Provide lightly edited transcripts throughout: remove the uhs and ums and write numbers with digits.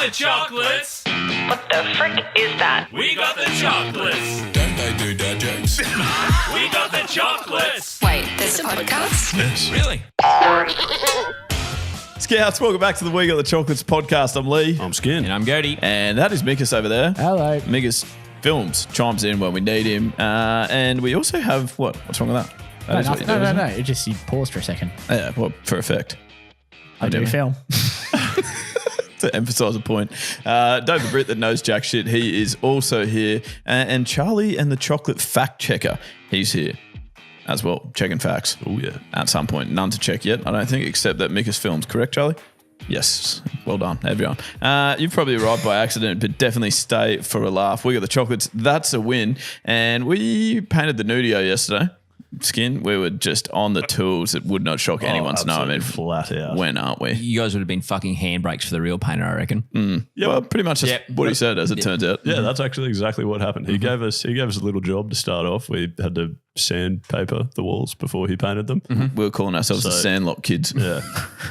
the chocolates. What the frick is that? We got the chocolates. Don't they do dad jokes? We got the chocolates. Wait, there's a podcast? Yes. Really? Scouts, welcome back to the We Got the Chocolates podcast. I'm Lee. I'm Skin. And I'm Gertie. And that is Mickus over there. Hello. Mickus Films chimes in when we need him. And we also have, what's wrong with that? That is what you do, isn't No. it? It just you paused for a second. Yeah, well, for effect. I do film. To emphasise a point. David Britt that knows jack shit, he is also here. And Charlie and the chocolate fact checker, he's here as well, checking facts. Oh, yeah. At some point. None to check yet, I don't think, except that Mickus Films. Correct, Charlie? Yes. Well done, everyone. You've probably arrived by accident, but definitely stay for a laugh. We got the chocolates. That's a win. And we painted the nudio yesterday. Skin, we were just on the tools. It would not shock anyone to know. I mean, flat out. when aren't we? You guys would have been fucking handbrakes for the real painter, I reckon. Yeah, well, pretty much that's what he said, as it turns out. Yeah, that's actually exactly what happened. He gave us a little job to start off. We had to sandpaper the walls before he painted them. We were calling ourselves the Sandlot kids. Yeah.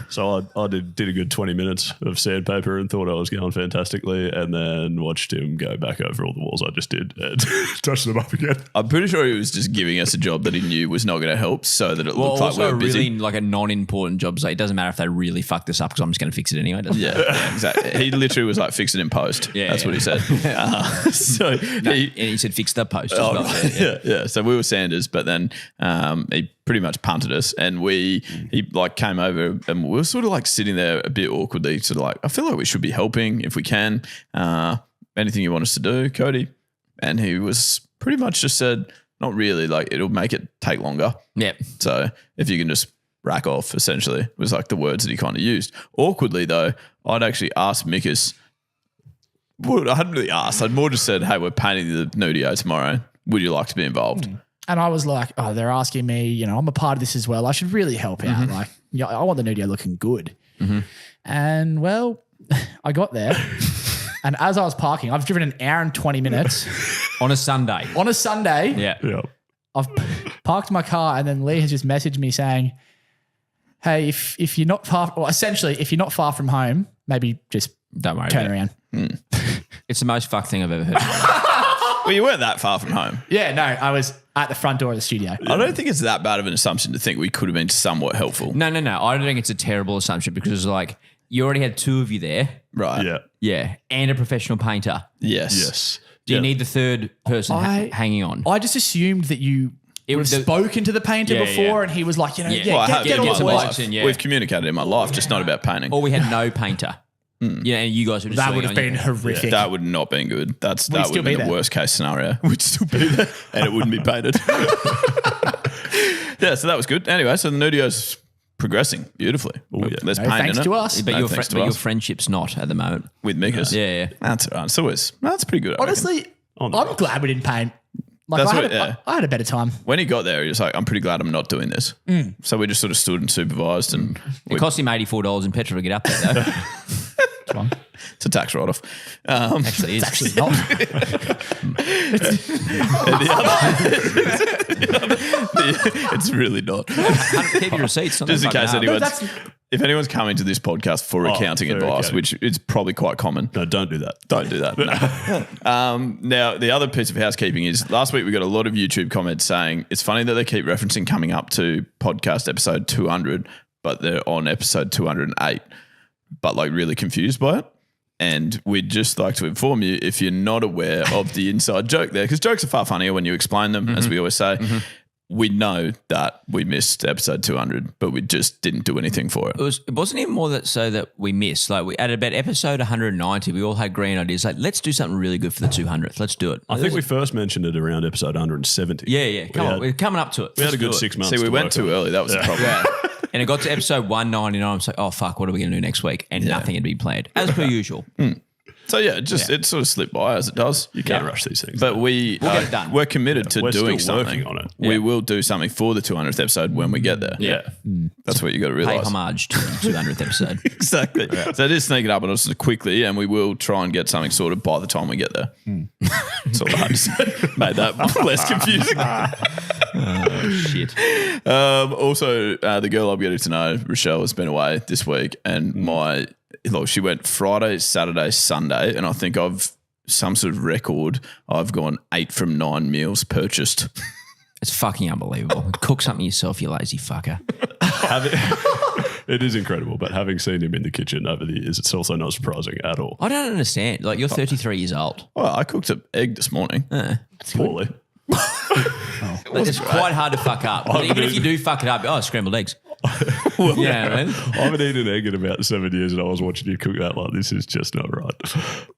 So I did a good 20 minutes of sandpaper and thought I was going fantastically, and then watched him go back over all the walls I just did and touched them up again. I'm pretty sure he was just giving us a job that he knew was not going to help, so that it Well, looked like we also were busy. really like a non-important job. So it doesn't matter if they really fuck this up because I'm just going to fix it anyway. Doesn't it? Yeah, exactly. He literally was like, fix it in post. Yeah, That's yeah. what he said. So And he said fix the post as Oh, well. yeah. So we were Sanders, but then he pretty much punted us, and he like came over, and we were sort of like sitting there a bit awkwardly, sort of like, I feel like we should be helping if we can. Anything you want us to do, Cody? And he was pretty much just said, not really, like it'll make it take longer. Yeah. So if you can just rack off, essentially, was like the words that he kind of used. Awkwardly though, I'd actually asked Mickus. Well, I hadn't really asked. I'd more just said, hey, we're painting the nudio tomorrow. Would you like to be involved? And I was like, oh, they're asking me, I'm a part of this as well. I should really help out. Like, I want the nudio looking good. And well, I got there. And as I was parking, I've driven an hour and 20 minutes On a Sunday. on a Sunday. Yeah. Yeah. I've parked my car, and then Lee has just messaged me saying, hey, if you're not far, or essentially, if you're not far from home, maybe just Don't worry turn about it. around. It's the most fucked thing I've ever heard. Well, you weren't that far from home. Yeah, no, I was at the front door of the studio. I don't think it's that bad of an assumption to think we could have been somewhat helpful. No. I don't think it's a terrible assumption because like you already had two of you there. Right. Yeah. Yeah. And a professional painter. Yes. Yes. Do you need the third person hanging on? I just assumed that you would have spoken to the painter Yeah, before, yeah. and he was like, Well, I have get in all my the life. boys. in, yeah. We've communicated in my life, just not about painting. Or we had no painter. Yeah, and you guys were just That doing would it have on been your- horrific. That would not been good. That would still have be been the there. worst case scenario. We'd still be there, and it wouldn't be painted. Yeah, so that was good. Anyway, so the nudio's progressing beautifully. yeah. There's No paint thanks in it. to us. But, No your, thanks to but your us. friendship's not at the moment. With Mickus. Yeah. That's all right. It's always, that's pretty good. I reckon. Honestly, On the I'm rocks. glad we didn't paint. Like That's I had, what- yeah. I had a better time. When he got there, he was like, I'm pretty glad I'm not doing this. So we just sort of stood and supervised, and It cost him $84 in petrol to get up there, though. it's a tax write-off. Actually, It's actually not. It's really not. keep your receipts. Just in case No, if anyone's coming to this podcast for accounting for advice, accounting. which is probably quite common, No, don't do that. don't do that. No. Now, the other piece of housekeeping is last week we got a lot of YouTube comments saying it's funny that they keep referencing coming up to podcast episode 200, but they're on episode 208, but like really confused by it. And we'd just like to inform you, if you're not aware of the inside joke there, because jokes are far funnier when you explain them, as we always say. We know that we missed episode 200, but we just didn't do anything for it. It wasn't even more that so that we missed. Like we at about episode 190, we all had green ideas. Like, let's do something really good for the 200th. Let's do it. I think we first mentioned it around episode 170. Yeah. Come on, we're coming up to it. We had a Let's good do it. 6 months. See, we to went work too on. early. That was the problem. Yeah. And it got to episode 199. I'm like, oh fuck, what are we going to do next week? And nothing had been planned as per usual. So yeah, it sort of slipped by as it does. You can't rush these things. But we'll get it done. We're committed to We're doing still something. working on it. We will do something for the 200th episode when we get there. yeah. That's what you got to Pay realise. homage to the 200th episode. Exactly. So it is sneaking up on us quickly, and we will try and get something sorted by the time we get there. That's all I had to say. Made that less confusing. Shit. Also, the girl I'm getting to know, Rochelle, has been away this week, and my look, she went Friday, Saturday, Sunday, and I think I've some sort of record. I've gone 8 from 9 meals purchased. It's fucking unbelievable. Cook something yourself, you lazy fucker. It is incredible, but having seen him in the kitchen over the years, it's also not surprising at all. I don't understand. Like, you're 33 years old. Well, I cooked an egg this morning. Poorly. But it's quite hard to fuck up. But even if you do fuck it up, scrambled eggs. Yeah, man. I haven't eaten an egg in about 7 years, and I was watching you cook that. Like, this is just not right.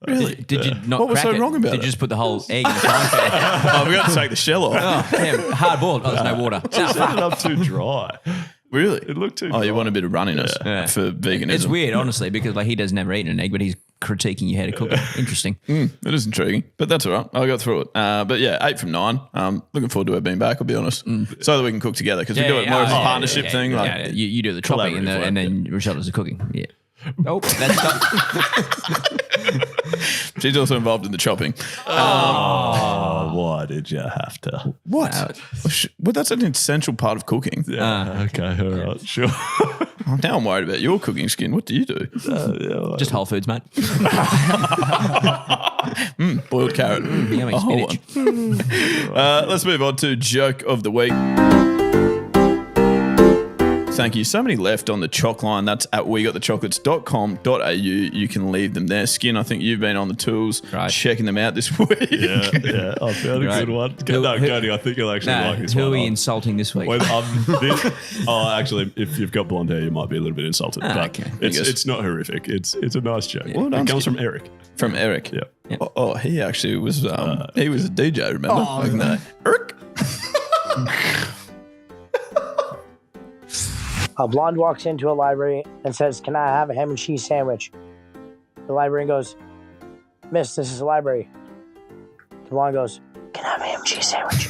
Really? Did you not What was crack so it? wrong about Did it? you just put the whole egg in the frying pan? We got to take the shell off. Oh, damn. Hard boiled. Oh, there's no water. It ended up too dry. Really? It looked too Oh, you dry. want a bit of runniness for veganism. It's weird, honestly, because like he does never eat an egg, but he's critiquing you how to cook it. Interesting. It is intriguing, but that's all right. I got through it. But yeah, 8 from 9. Looking forward to her being back, I'll be honest. So that we can cook together because we do it more as a partnership thing. Like, You do the chopping and then Rochelle does the cooking. Yeah. Oh, that's not. she's also involved in the chopping. Oh, why did you have to? What? Well, that's an essential part of cooking. Yeah, okay, all right, sure. Now I'm worried about your cooking skin. What do you do? Just Whole Foods, mate. Boiled carrot. Yummy A whole spinach. one. Let's move on to joke of the week. Thank you. So many left on the choc line. That's at wegotthechocolates.com.au. You can leave them there. Skin, I think you've been on the tools checking them out this week. Yeah, I found a good one. Cody, I think you'll actually like this one. Who are we insulting this week? Actually, if you've got blonde hair, you might be a little bit insulted. But okay. It's not horrific. It's a nice joke. Well done, It comes Skin. from Eric. From Eric. Yeah. Oh, he actually was. He was a DJ. Remember? Oh, no. Eric. A blonde walks into a library and says, "Can I have a ham and cheese sandwich?" The librarian goes, "Miss, this is a library." The blonde goes, "Can I have a ham and cheese sandwich?"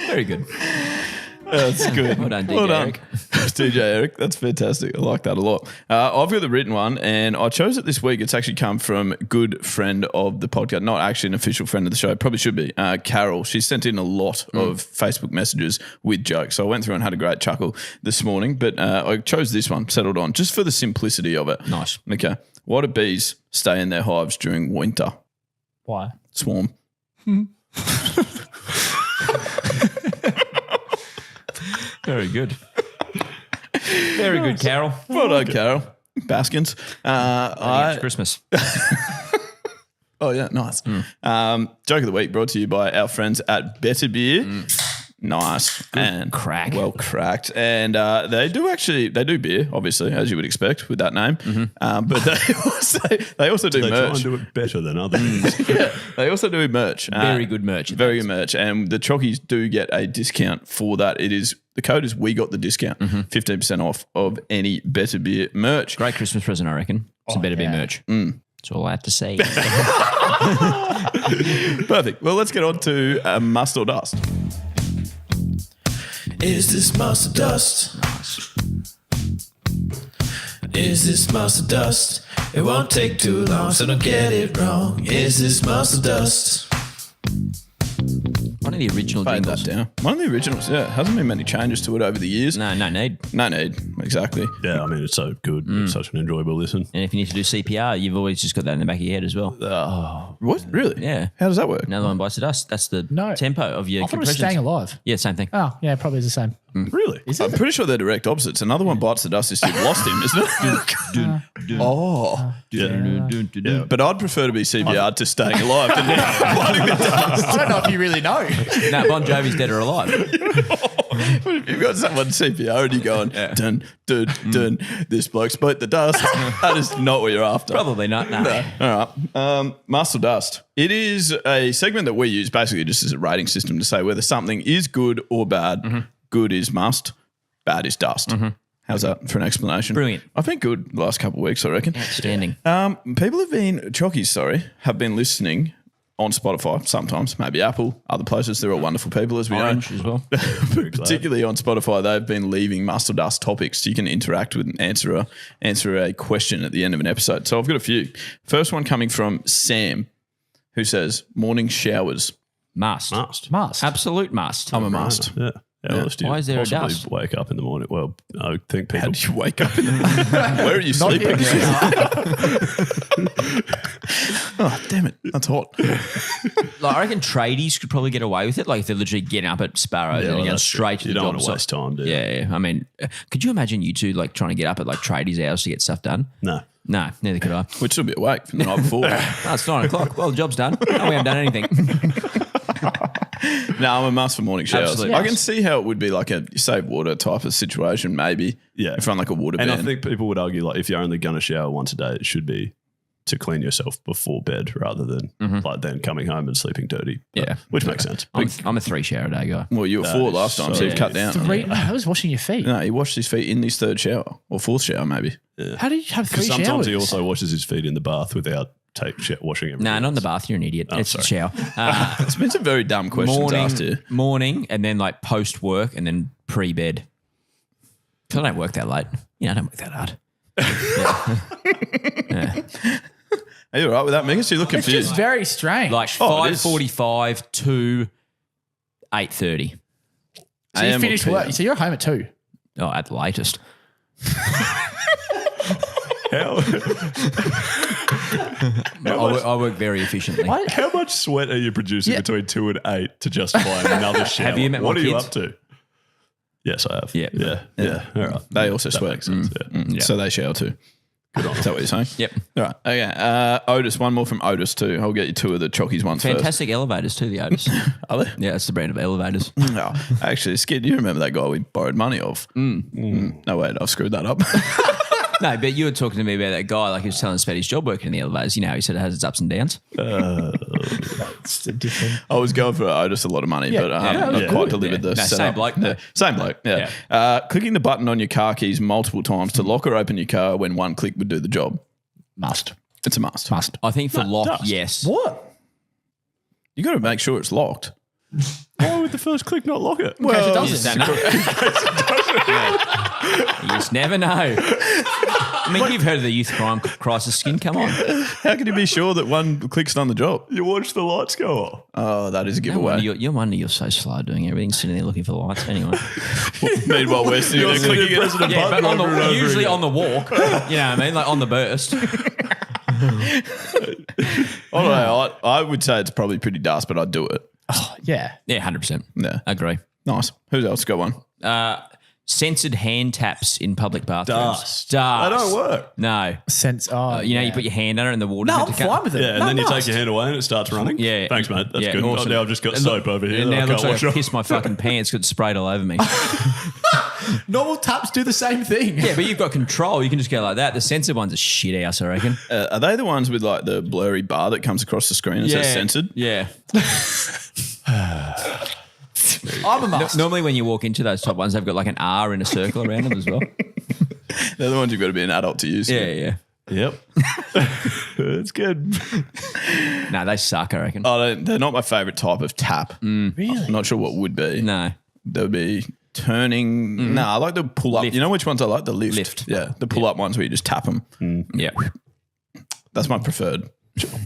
Very good. That's good. Well done, DJ Eric. DJ Eric. That's fantastic. I like that a lot. I've got the written one, and I chose it this week. It's actually come from a good friend of the podcast, not actually an official friend of the show, probably should be, Carol. She sent in a lot of Facebook messages with jokes. So I went through and had a great chuckle this morning, but I chose this one, settled on, just for the simplicity of it. Nice. Okay. Why do bees stay in their hives during winter? Why? Swarm. Very good. Very good, Carol. Well done, Carol. Baskins. It's Christmas. Oh, yeah, nice. Joke of the week brought to you by our friends at Better Beer. Nice. And crack. Well cracked. And they do beer, obviously, as you would expect with that name. But they also do They try and merch. do it better than others. They also do merch. Very good merch. Very good merch. And the Chockies do get a discount for that. The code is We Got the Discount. 15% off of any Better Beer merch. Great Christmas present, I reckon. It's a better be merch. That's all I have to say. Perfect. Well, let's get on to Must or Dust. Is this must or dust? Is this must or dust? It won't take too long, so don't get it wrong. Is this must or dust? One of the original Fade jingles. that down. One of the originals, yeah. Hasn't been many changes to it over the years. No need. No need. Exactly. Yeah, I mean, it's so good. It's such an enjoyable listen. And if you need to do CPR, you've always just got that in the back of your head as well. What? Really? Yeah. How does that work? Another one bites the dust. That's the tempo of your I thought it was compressions. staying alive. Yeah, same thing. Oh, yeah, probably is the same. Really? I'm pretty sure they're direct opposites. Another one bites the dust is you've lost him, isn't it? Yeah. But I'd prefer to be CPR to staying alive than biting the dust. I don't know if you really know. No, Bon Jovi's dead or alive. You've got someone CPR and you're going, dun, dun, dun, this bloke's bite the dust. That is not what you're after. Probably not. No. All right. Must or dust. It is a segment that we use basically just as a rating system to say whether something is good or bad. Good is must, bad is dust. How's that for an explanation? Brilliant. I've been good the last couple of weeks, I reckon. Outstanding. People have been listening on Spotify sometimes, maybe Apple, other places. They're all wonderful people, as we Orange know. as well. Particularly on Spotify, they've been leaving must or dust topics so you can interact with and answer a question at the end of an episode. So I've got a few. First one coming from Sam, who says, morning showers. Must. Must. Absolute must. I'm a must. Yeah. How else do you Why is there a possibly dust? wake up in the morning? Well, I think people. How did you wake up in the morning? Where are you Not sleeping? here. Oh, damn it. That's hot. Like, I reckon tradies could probably get away with it. Like if they're literally getting up at Sparrows and well, going that's straight true. to the You don't job want to site. waste time, do you? Yeah. I mean, could you imagine you two like trying to get up at like tradies' hours to get stuff done? No. No, neither could I. We'd still be awake from the night before. Oh, it's 9 o'clock. Well, the job's done. Oh, we haven't done anything. No, I'm a must for morning showers. Absolutely. I can see how it would be like a you save water type of situation, maybe. Yeah. If you're on like a water And bin. I think people would argue, like, if you're only going to shower once a day, it should be to clean yourself before bed rather than like then coming home and sleeping dirty. But- Yeah. which makes sense. I'm a 3 shower a day guy. Well, you were 4 last time, so you've cut down. 3. No, I was washing your feet. No, he washed his feet in his 3rd shower or 4th shower, maybe. How do you have 3 Because sometimes showers? he also washes his feet in the bath without washing everything. No, not in the bath. You're an idiot. It's the shower. It's been some very dumb questions asked here. Morning, and then like post work, and then pre bed. Because I don't work that late. I don't work that hard. Are you all right with that, Mickus? You look It's confused. just very strange. Like Oh, it is. 5:45 to 8:30. so you AM or finish PM? work. So you're home at 2. Oh, at the latest. I work very efficiently. How much sweat are you producing Yeah. between 2 and 8 to justify another shower? Have you met my what are you kids? up to? Yes, I have. Yeah. Yeah. All right. They also That sweat. makes sense. Yeah. So they shower too. Good on. Is that what you're saying? Yep. All right. Okay. Otis, one more from Otis too. I'll get you 2 of the chockies ones Fantastic elevators too, the Otis. first. Are they? Yeah, it's the brand of elevators. No. Actually, Skid, you remember that guy we borrowed money of? No, wait, I've screwed that up. No, but you were talking to me about that guy, like he was telling us about his job working in the elevators. You know, he said it has its ups and downs. It's a different. I was going for Otis a lot of money, but I haven't yeah. quite delivered the No, setup. same bloke, though. Same bloke, yeah. Clicking the button on your car keys multiple times to lock or open your car when one click would do the job. Must. It's a must. Must. I think for lock, dust. yes. What? You got to make sure it's locked. Why would the first click not lock it? Well, You it just doesn't. don't know. You just never know. I mean, you've heard of the youth crime crisis skin. Come on. How can you be sure that one click's done the job? You watch the lights go off. Oh, that is a No wonder giveaway. you're wonder you're so slow doing everything, sitting there looking for the lights. Anyway, Meanwhile, we're sitting there clicking it. yeah, but on the, usually on the walk. You know what I mean? Like on the burst. I would say it's probably pretty dust, but I'd do it. Yeah. Yeah, 100%. Yeah. Agree. Nice. Who's else got one? Censored hand taps in public bathrooms. Dust. Dust. They don't work. No. Sense. Oh, You know, you put your hand under and the water. No, I'm fine with it. Yeah, and No, then you must. take your hand away and it starts running. Yeah. Thanks, mate. That's Yeah, good. awesome. Oh, now I've just got And soap over here. And that now I it looks can't like wash I off. pissed my fucking pants, got sprayed all over me. Normal taps do the same thing. Yeah, but you've got control. You can just go like that. The censored ones are shit house, I reckon. Are they the ones with like the blurry bar that comes across the screen and says censored? Yeah. I'm a must. Normally when you walk into those top ones, they've got like an R in a circle around them as well. They're the ones you've got to be an adult to use. Yeah. Yep. It's good. No, they suck, I reckon. Oh, they're not my favourite type of tap. Really? I'm not sure what would be. No. There would be turning. No, I like the pull up. Lift. You know which ones I like? The lift. Lift. Yeah, the pull up ones where you just tap them. Yeah. That's my preferred.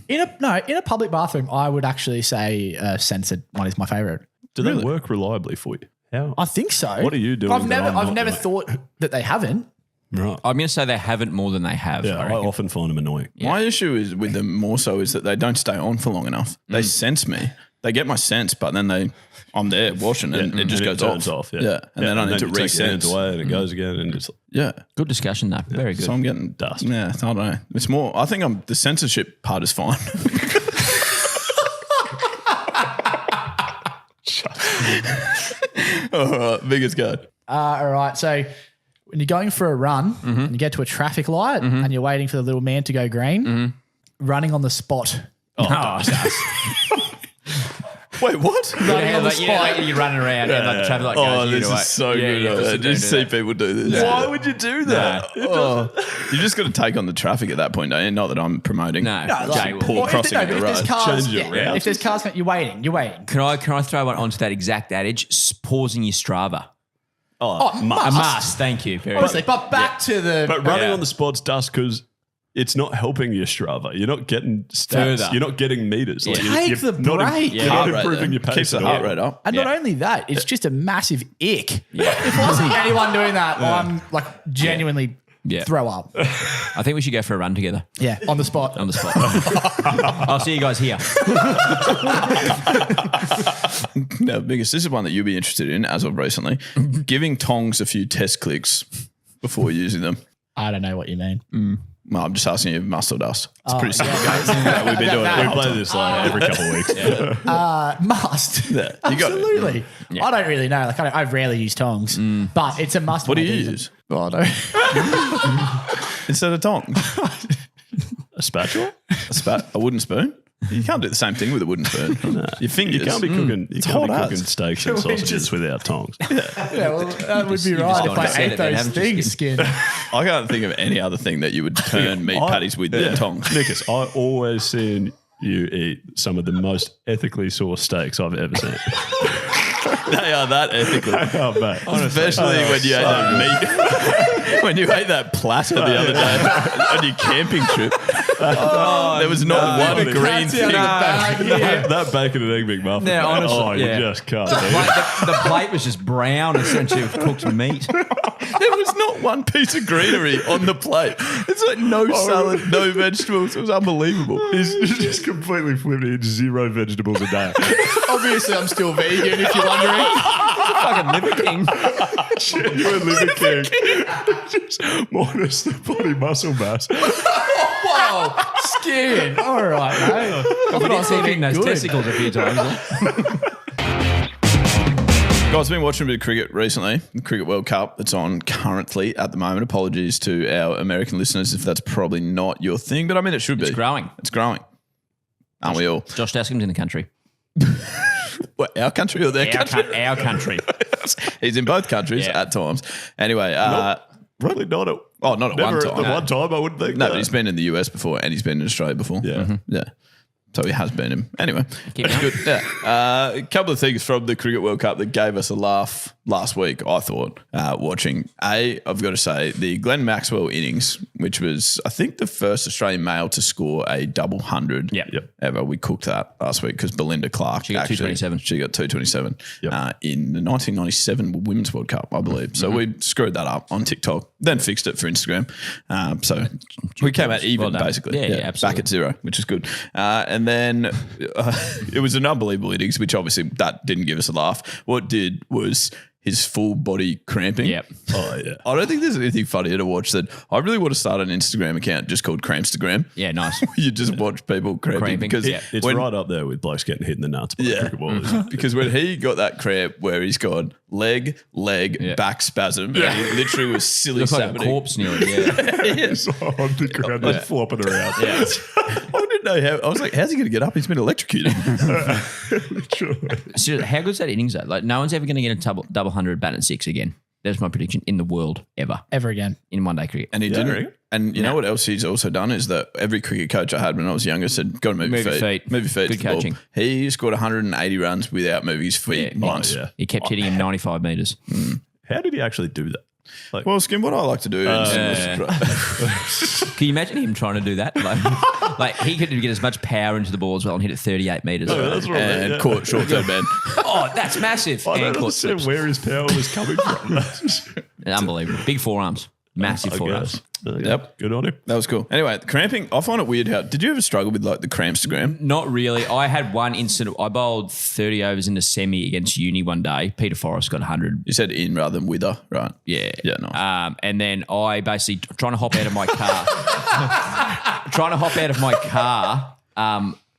In a public bathroom, I would actually say censored one is my favorite. Do they work reliably for you? How? I think so. What are you doing I've that never, I'm I've not never doing? thought that they haven't. Right. I'm going to say they haven't more than they have. Yeah, I I reckon. often find them annoying. My issue is with them more so is that they don't stay on for long enough. They sense me. They get my sense, but then I'm there washing and it just goes turns off. off. Yeah. And then I need to you take your hands resense. away and it goes again. And it's Yeah. Good discussion, though. Very good. So I'm getting Dust. Yeah, I don't know. It's more. I think the censorship part is fine. All right, biggest go. All right. So when you're going for a run and you get to a traffic light and you're waiting for the little man to go green, running on the spot. Wait, what? Running on the spot. you're running around and like the traffic light goes. Oh, you this do it. is so Yeah, good. yeah, I just just do see that. people do this. why would you do that? You just got to take on the traffic at that point, don't you? Not that I'm promoting. No, like- Jay will. Poor Or if, crossing of the if there's road. cars, Change your yeah, route. if there's cars, you're waiting. You're waiting. Can I throw one onto that exact adage? Pausing your Strava. Oh, must. A must. Thank you. Very Honestly, good. but back to the. But running Yeah. on the spot's dust because it's not helping your Strava. You're not getting stats. Further. You're not getting meters. Like, Take you're the not break. You're not Heart rate improving then. your pace Keeps the at heart all. rate up. And not only that, it's just a massive ick. If I see anyone doing that, I'm like genuinely throw up. I think we should go for a run together. Yeah, on the spot. On the spot. I'll see you guys here. Now, Mickus, this is one that you'll be interested in as of recently. Giving tongs a few test clicks before using them. I don't know what you mean. Well, I'm just asking you if must or dust. It's Oh, pretty simple. yeah. We've been doing That- it. We play this like every couple of weeks. Must. Yeah, you got it. Absolutely. I don't really know. Like I rarely use tongs, but it's a must. What do when I you them. use Oh, no. instead of tongs? A spatula? A wooden spoon? You can't do the same thing with a wooden spoon. Your fingers. You can't be cooking. You can't be hot cooking as. steaks and sausages without tongs. Yeah, well, that would be You just right if gone I and said ate it then, those haven't you, things, Skin. I can't think of any other thing that you would turn meat patties with than tongs. Mickus, I always seen you eat some of the most ethically sourced steaks I've ever seen. They are that ethical. Oh, mate. Especially when you ate that meat. When you ate that platter the other day on your camping trip. There was not one green thing. That bacon and egg McMuffin. Yeah, honestly, oh, you yeah. just can't. The plate was just brown, essentially, with cooked meat. There was not one piece of greenery on the plate. It's like no salad, no vegetables. It was unbelievable. He's just completely flipped it. Zero vegetables a day. Obviously, I'm still vegan, if you're wondering. Fucking liver king. Genuine liver king. Just minus the bloody muscle mass. Whoa, Skin. All right, mate. I thought I was Eating those good. testicles a few times. Guys, I've been watching a bit of cricket recently. The Cricket World Cup that's on currently at the moment. Apologies to our American listeners if that's probably not your thing, but I mean, it should be. It's growing. It's growing. Aren't we all? Josh Daskin's in the country. What, our country or their country? Our country. He's in both countries Yeah. at times. Anyway, Probably not at oh, not at never one at time. the one time, I wouldn't think. No, but he's been in the US before and he's been in Australia before. Yeah. Yeah. So he has been him. Anyway, Keep that's going. good. Yeah. A couple of things from the Cricket World Cup that gave us a laugh last week, I thought, watching. I've got to say, the Glenn Maxwell innings, which was, I think, the first Australian male to score a double 100 Yep. ever. We cooked that last week because Belinda Clark She got 227. She got 227 Yep. in the 1997 Women's World Cup, I believe. So we screwed that up on TikTok, then fixed it for Instagram. So we came out even, Well done. basically. Yeah, absolutely. Back at zero, which is good. And then it was an unbelievable innings, which obviously that didn't give us a laugh. What did was his full body cramping. Yep. Oh, yeah. I don't think there's anything funnier to watch that. I really want to start an Instagram account just called Crampstagram. Yeah, nice. You just watch people cramping. Because Yeah. It's when- right up there with blokes getting hit in the nuts by a cricket ball. isn't it? because when he got that cramp where he's gone leg, back spasm, and he literally was silly Looks like a salmoning. corpse nearly. Yeah. So on the ground, just flopping around. I didn't know how. I was like, how's he going to get up? He's been electrocuted. Literally. So how good's that innings though? Like no one's ever going to get a double 100 bat at 6 again. That's my prediction in the world ever Ever again. in one day cricket. And he didn't. And you know what else he's also done is that every cricket coach I had when I was younger said, "Got to move your feet. Move your feet." Good to the ball." coaching. He scored 180 runs without moving his feet once. yeah. He kept hitting him 95 metres. How did he actually do that? Like, Well, Skim, what I like to do is Can you imagine him trying to do that? Like he could get as much power into the ball as well and hit it 38 metres. that's right. and yeah. caught short-term man. Oh, that's massive. I And don't caught understand slips. where his power was coming from. Unbelievable. Big forearms. Massive I forearms. guess. Yep. Good on him. That was cool. Anyway, the cramping, I find it weird how, did you ever struggle with like the Crampstagram? Not really. I had one incident. I bowled 30 overs in the semi against Uni one day. Peter Forrest got 100. You said in rather than with her, right? Yeah. Yeah, nice. And then I basically trying to hop out of my car.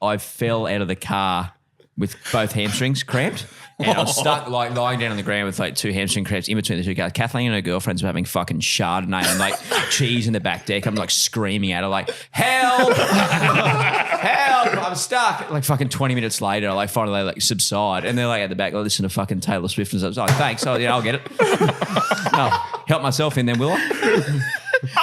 I fell out of the car with both hamstrings cramped. And I was stuck like lying down on the ground with like two hamstring cramps in between the two cars. Kathleen and her girlfriends were having fucking Chardonnay and like cheese in the back deck. I'm like screaming at her like, help, help, I'm stuck. Like fucking 20 minutes later, I like finally like subside. And they're like at the back, I listen to fucking Taylor Swift and stuff. I was like, thanks. Oh, yeah, I'll get it. Oh, help myself in then, will I?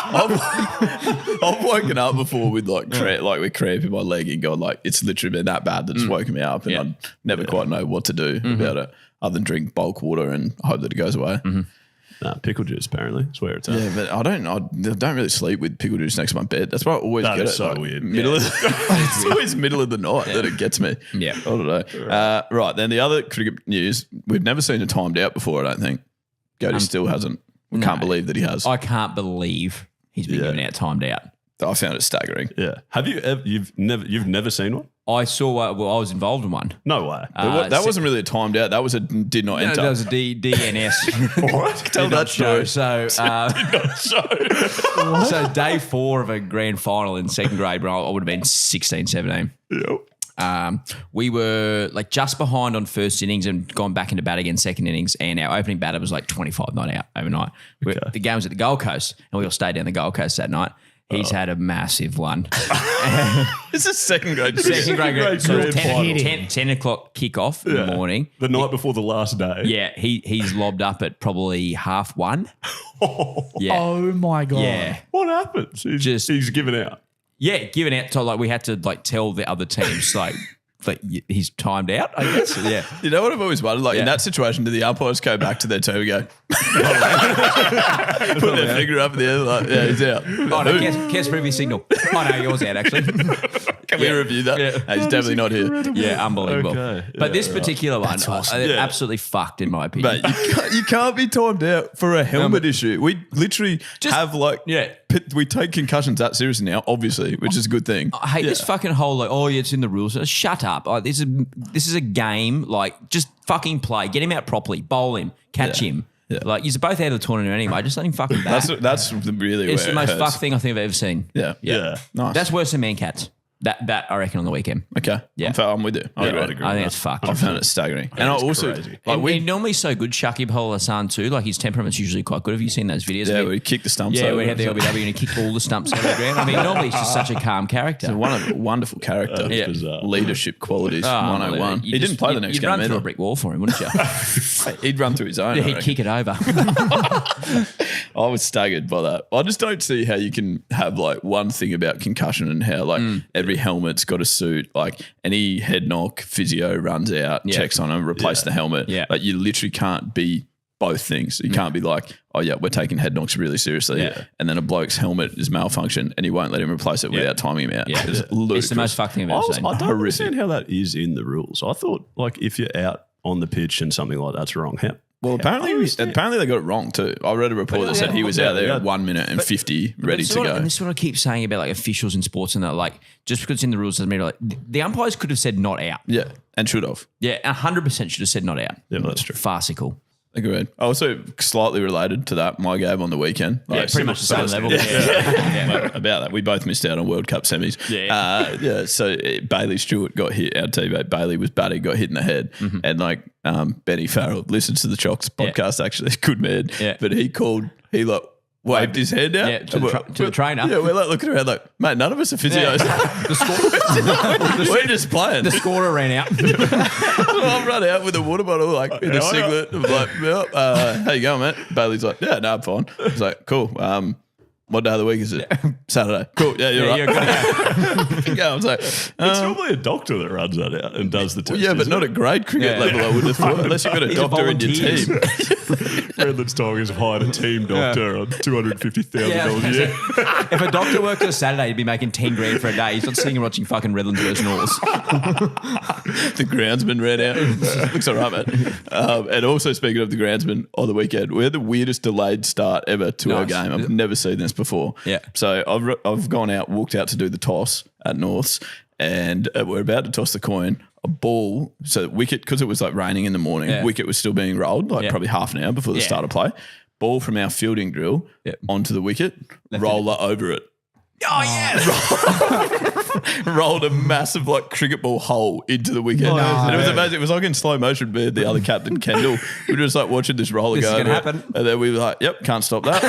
I've woken up before with like with cramp in my leg and gone like, it's literally been that bad that it's woken me up and I never quite know what to do about it other than drink bulk water and hope that it goes away. Nah, pickle juice apparently is where it's at. Yeah, but I don't really sleep with pickle juice next to my bed. That's why I always That get is it. so like, weird. Middle of it's always middle of the night that it gets me. Yeah. I don't know. Right, then the other cricket news, we've never seen a timed out before, I don't think. Goaty still hasn't. We can't believe that he has. I can't believe he's been given out timed out. I found it staggering. Yeah. Have you ever, you've never seen one? I saw. I was involved in one. No way. That wasn't really a timed out. That was a did not enter. That was a DNS. What? Tell that story. So, so day 4 of a grand final in second grade, when I would have been 16, 17. Yep. We were like just behind on first innings and gone back into bat again second innings, and our opening batter was like 25 not out overnight. The game was at the Gold Coast, and we all stayed down the Gold Coast that night. He's had a massive one. This is second grade. Second grade so grand final. 10 o'clock kickoff in the morning. The night before the last day. Yeah, he's lobbed up at probably 1:30. Yeah. Oh my God. Yeah. What happens? He's given out. Yeah, given out to like we had to like tell the other teams like he's timed out, I guess. Yeah. You know what I've always wondered? Like in that situation, do the umpires go back to their team and go, put their finger up in the air like, yeah, he's out. Oh no, Kes previous signal. Oh no, yours out actually. Can we review that? Yeah. Hey, he's definitely not here. Yeah, unbelievable. Okay. But this particular one, absolutely fucked in my opinion. But you can't be timed out for a helmet issue. We literally have we take concussions that seriously now, obviously, which is a good thing. I hate this fucking whole like, oh yeah, it's in the rules. Shut up. Like, this is a game. Like, just fucking play. Get him out properly. Bowl him. Catch him. Yeah. Like, you're both out of the tournament anyway. Just let him fucking back. That's really it's where the most hurts. fucked thing I think I've ever seen. Yeah. Nice. That's worse than man cats. That I reckon on the weekend. Okay. Yeah. I'm with you. I agree. I think it's fucked. I found it staggering. And I also crazy. And we're normally so good, Shakib Hassan too. Like his temperament's usually quite good. Have you seen those videos? Yeah, we kick the stumps over. Yeah, we had the LBW and he kicked all the stumps out of the ground. I mean, normally he's just such a calm character. He's a wonderful character. Yeah. Leadership qualities, 101. He didn't play the next You'd game run through either. a brick wall for him, wouldn't you? He'd run through his own. Yeah, he'd kick it over. I was staggered by that. I just don't see how you can have like one thing about concussion and how like every helmet's got a suit. Like any head knock, physio runs out, checks on him, replace the helmet. Yeah. Like you literally can't be both things. You can't be like, oh yeah, we're taking head knocks really seriously. Yeah. And then a bloke's helmet is malfunction and he won't let him replace it without timing him out. Yeah. It's It's the most fucked thing I've ever seen. I don't understand how that is in the rules. I thought like if you're out on the pitch and something like that's wrong, Well, apparently they got it wrong too. I read a report that said he was out there at 1 minute and 50 ready to go. And this is what I keep saying about like officials in sports and that, like, just because it's in the rules doesn't mean like the umpires could have said not out. Yeah, and should have. Yeah, 100% should have said not out. Yeah, well, that's true. Farcical. Agreed. Also, slightly related to that, my game on the weekend. Yeah, pretty much the same level. About that. We both missed out on World Cup semis. So Bailey Stewart got hit. Our teammate Bailey was batty, got hit in the head. And like Benny Farrell listens to the Chocks podcast, actually. Good man. Yeah. But he waved his hand out. Yeah, to the trainer. Yeah, we're like looking around like, mate, none of us are physios. We're just playing. The scorer ran out. I'll run out with a water bottle, like in a singlet. I'm like, how you going, mate? Bailey's like, yeah, no, I'm fine. He's like, cool. What day of the week is it? Saturday. Cool. Yeah, you're right. You're good. I was like, It's normally a doctor that runs that out and does the test. yeah, but isn't not it? at grade cricket level, I would have thought, unless you've got a These doctor are in your volunteers. team. Brendan's Tigers have hired a team doctor on $250,000 a year. If a doctor worked on a Saturday, he'd be making 10 grand for a day. He's not sitting and watching fucking Redlands versus Norths. The groundsman ran out. Looks all right, mate. And also, speaking of the groundsman, on the weekend, we had the weirdest delayed start ever to our game. I've never seen this before. Yeah. So I've walked out to do the toss at Norths, and we're about to toss the coin. A ball, so wicket, because it was like raining in the morning, wicket was still being rolled, like probably half an hour before the start of play. Ball from our fielding drill onto the wicket, roller over it. Oh, yes. Rolled a massive like cricket ball hole into the wicket. And it was amazing. It was like in slow motion with the other captain, Kendall. We were just like watching this roller This go is gonna over it. happen. And then we were like, yep, can't stop that.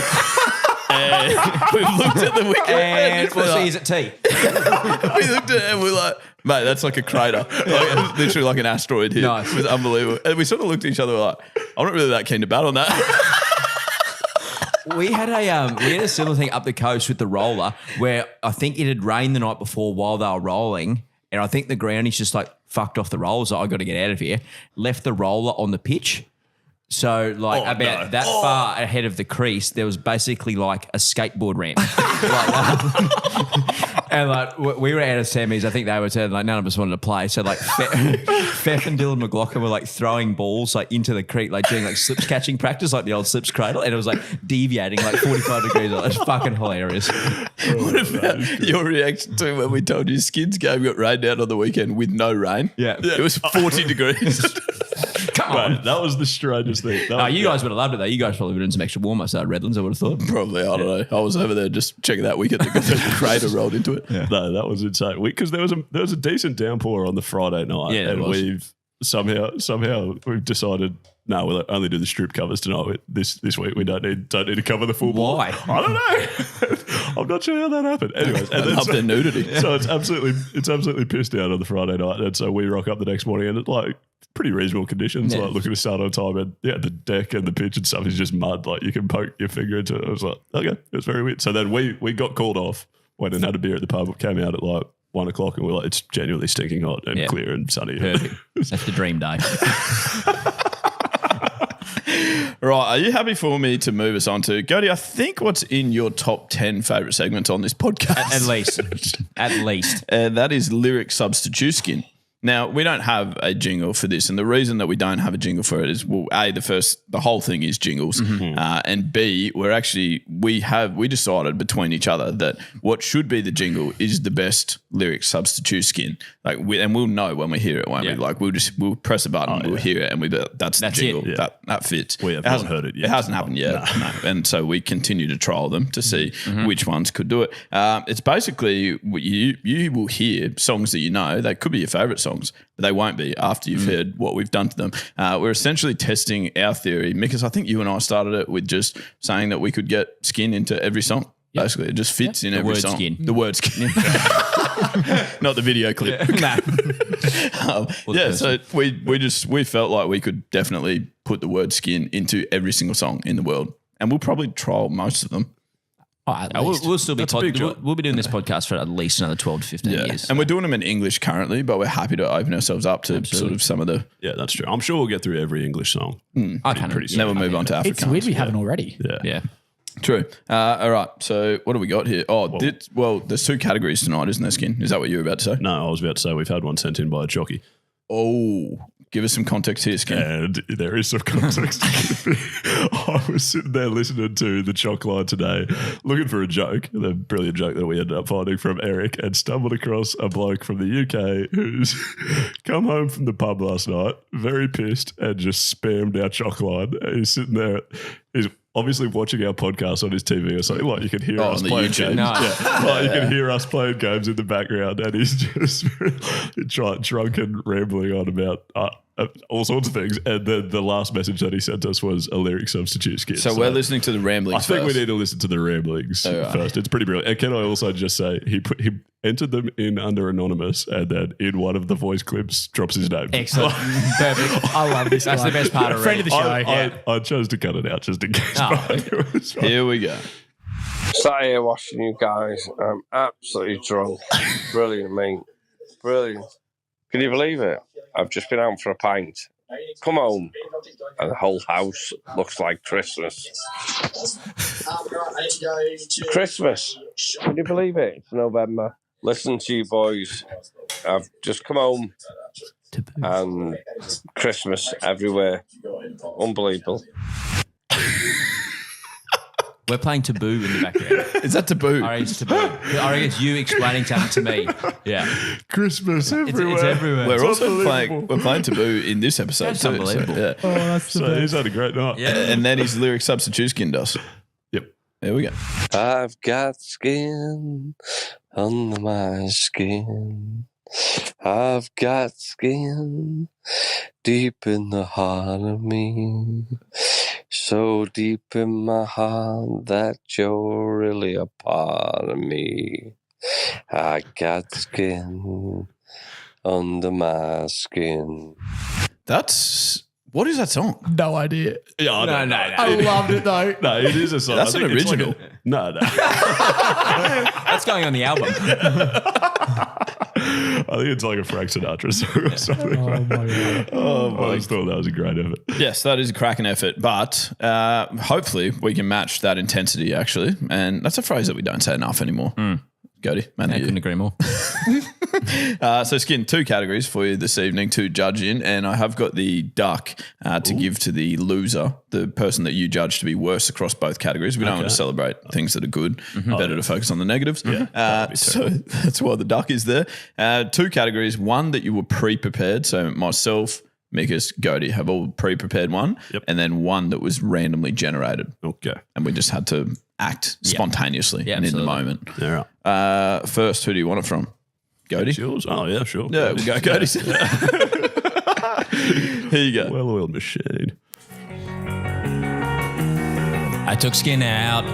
And we looked at the wicket And we're we'll like, see, is it tea? we looked at it and we're like, mate, that's like a crater. Like, literally like an asteroid hit. Nice. It was unbelievable. And we sort of looked at each other like, I'm not really that keen to bat on that. We had a similar thing up the coast with the roller where I think it had rained the night before while they were rolling, and I think the groundies just like fucked off the rollers. Like, I got to get out of here. Left the roller on the pitch. So, like, that far ahead of the crease, there was basically like a skateboard ramp. And like we were out of semis. I think they were saying like none of us wanted to play. So like Fef and Dylan McLaughlin were like throwing balls like into the creek, like doing like slips catching practice, like the old slips cradle, and it was like deviating like 45 degrees. It's fucking hilarious. What about your reaction to when we told you Skins game got rained out on the weekend with no rain? Yeah. It was 40 degrees. Come on. That was the strangest thing. You guys would have loved it though. You guys probably would have done some extra warm-ups at Redlands, I would have thought. Probably, I don't know. I was over there just checking that wicket. The crater rolled into it. Yeah. No, that was insane. Because there was a decent downpour on the Friday night, Yeah, and we've somehow we've decided we'll only do the strip covers tonight. This week we don't need to cover the full ball. Why? I don't know. I'm not sure how that happened. Anyways, I love their nudity. So it's absolutely pissed out on the Friday night, and so we rock up the next morning, and it's like pretty reasonable conditions. Yeah. Like looking to start on time, and the deck and the pitch and stuff is just mud. Like you can poke your finger into it. I was like, okay, it was very weird. So then we got called off. Went and had a beer at the pub. Came out at like 1 o'clock, and we're like, it's genuinely stinking hot and clear and sunny. Perfect. That's the dream day. Right, are you happy for me to move us on to Cody? I think what's in your top 10 favourite segments on this podcast? At least. And that is lyric Substituskin. Now, we don't have a jingle for this, and the reason that we don't have a jingle for it is, well, A, the whole thing is jingles, and B, we decided between each other that what should be the jingle is the best lyric Substituskin. And we'll know when we hear it, won't we? Like we'll press a button, we'll hear it, and that's the jingle. It. Yeah. That fits. We have not heard it yet. It hasn't happened yet, no. And so we continue to trial them to see which ones could do it. It's basically you will hear songs that you know. They could be your favourite songs, but they won't be after you've heard what we've done to them. We're essentially testing our theory. Mickus, I think you and I started it with just saying that we could get skin into every song. Yep. Basically, it just fits in every song. Skin. The word skin. Not the video clip. So we felt like we could definitely put the word skin into every single song in the world. And we'll probably trial most of them. We'll still be we'll be doing this podcast for at least another 12 to 15 years. And we're doing them in English currently, but we're happy to open ourselves up to sort of some of the... Yeah, that's true. I'm sure we'll get through every English song. I can't. Then we'll move on to Afrikaans. It's weird we haven't already. Yeah. True. All right. So what do we got here? There's two categories tonight, isn't there, Skin? Is that what you were about to say? No, I was about to say we've had one sent in by a jockey. Oh, give us some context here, Skin. And there is some context. I was sitting there listening to the Chalk Line today, looking for a joke, the brilliant joke that we ended up finding from Eric, and stumbled across a bloke from the UK who's come home from the pub last night, very pissed, and just spammed our Chalk Line. He's sitting there. He's obviously watching our podcast on his TV or something. Like you can hear us playing games. You can hear us playing games in the background, and he's just drunk and rambling on about all sorts of things. And then the last message that he sent us was a lyric Substituskin. So we're listening to the ramblings. I think we need to listen to the ramblings first. It's pretty brilliant. And can I also just say he entered them in under anonymous, and then in one of the voice clips drops his name. Excellent. Perfect. I love this. That's the best part of it. Friend of the show. I chose to cut it out just in case. Here we go. Sat here watching you guys. I'm absolutely drunk. Brilliant, mate. Brilliant. Can you believe it? I've just been out for a pint. Come home, and the whole house looks like Christmas. Christmas. Can you believe it? It's November. Listen to you boys. I've just come home, and Christmas everywhere. Unbelievable. We're playing Taboo in the background. Is that Taboo? I reckon it's Taboo. I reckon it's you explaining something to me. Yeah. Christmas everywhere. It's everywhere. We're also playing Taboo in this episode. That's too, unbelievable. So he's had a great night. Yeah. And then his lyric Substituskin does. Yep. There we go. I've got skin under my skin. I've got skin deep in the heart of me. So deep in my heart that you're really a part of me. I got skin under my skin. What is that song? No idea. Yeah, I loved it though. No, it is a song. That's an original. No. That's going on the album. I think it's like a Frank Sinatra song or something. Oh my god. I just thought that was a great effort. Yes, that is a cracking effort, but hopefully we can match that intensity actually. And that's a phrase that we don't say enough anymore. Goaty, man. I couldn't agree more. So, Skin, 2 categories for you this evening to judge in, and I have got the duck to give to the loser, the person that you judge to be worse across both categories. We don't want to celebrate things that are good. Better to focus on the negatives. So that's why the duck is there. 2 categories, one that you were pre-prepared. So myself, Mickus, Goaty have all pre-prepared one, and then one that was randomly generated. Okay. And we just had to act spontaneously and in the moment. Yeah, right. First, who do you want it from? Goaty? It's yours? Oh, yeah, sure. Yeah, we'll go Goaty. Here you go. Well-oiled machine. I took Skin out.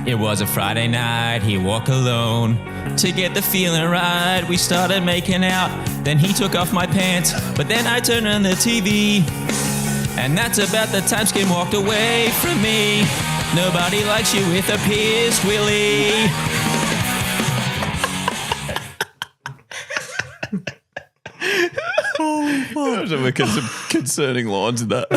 It was a Friday night. He walked alone. To get the feeling right, we started making out. Then he took off my pants. But then I turned on the TV. And that's about the time Skin walked away from me. Nobody likes you with a pierced willy. Those are some concerning lines in that.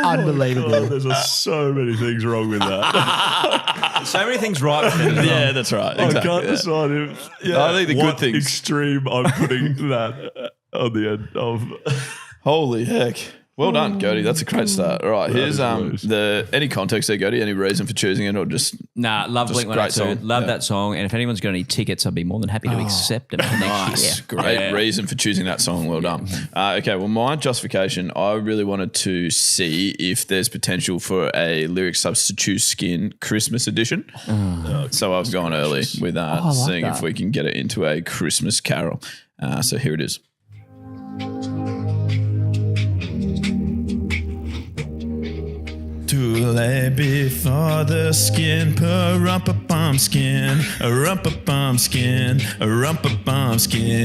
Unbelievable. There's so many things wrong with that. So many things right with him. Yeah, that's right. I Exactly. can't decide if I think the good what things- extreme I'm putting that on the end of. Holy heck. Well done, Goaty. That's a great start. All right, here's is any context there, Goaty? Any reason for choosing it, or just Nah, love Just Blink great 182. song. Love Yeah. that song. And if anyone's got any tickets, I'd be more than happy to accept them for next nice? year. Great reason for choosing that song. Well done. Okay, well, my justification, I really wanted to see if there's potential for a lyric Substituskin Christmas edition. So I've gone early with like seeing if that. we can get it into a Christmas carol. So here it is. To lay before the skin, pa-rumpa-bum skin, a rumpa-bum skin, a rumpa-bum skin.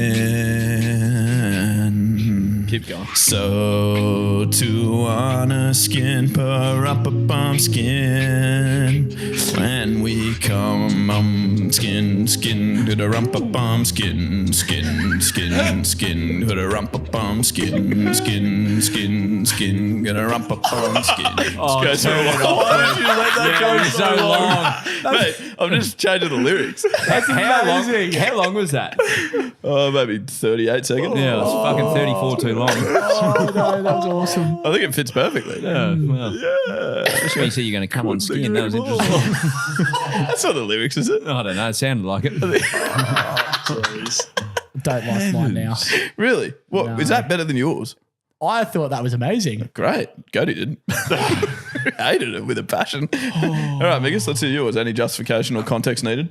Keep going. So to honor skin, pa-rumpa-bum skin, when we come, skin, skin, to the rumpa-bum skin, skin, skin, skin, to the rumpa-bum skin, skin, skin, skin, to the rumpa-bum skin. Why did you let that go so long. Mate, I'm just changing the lyrics. How long was that? Oh, maybe 38 seconds. Yeah, it was fucking 34 too long. Oh no, that was awesome. I think it fits perfectly. Yeah, well, especially when you said you're going to come on Skin. That was interesting. That's not the lyrics, is it? I don't know. It sounded like it. Don't like mine now. Really? What is that better than yours? I thought that was amazing. Great. Goaty didn't. Hated it with a passion. All right, Mickus, let's hear yours. Any justification or context needed?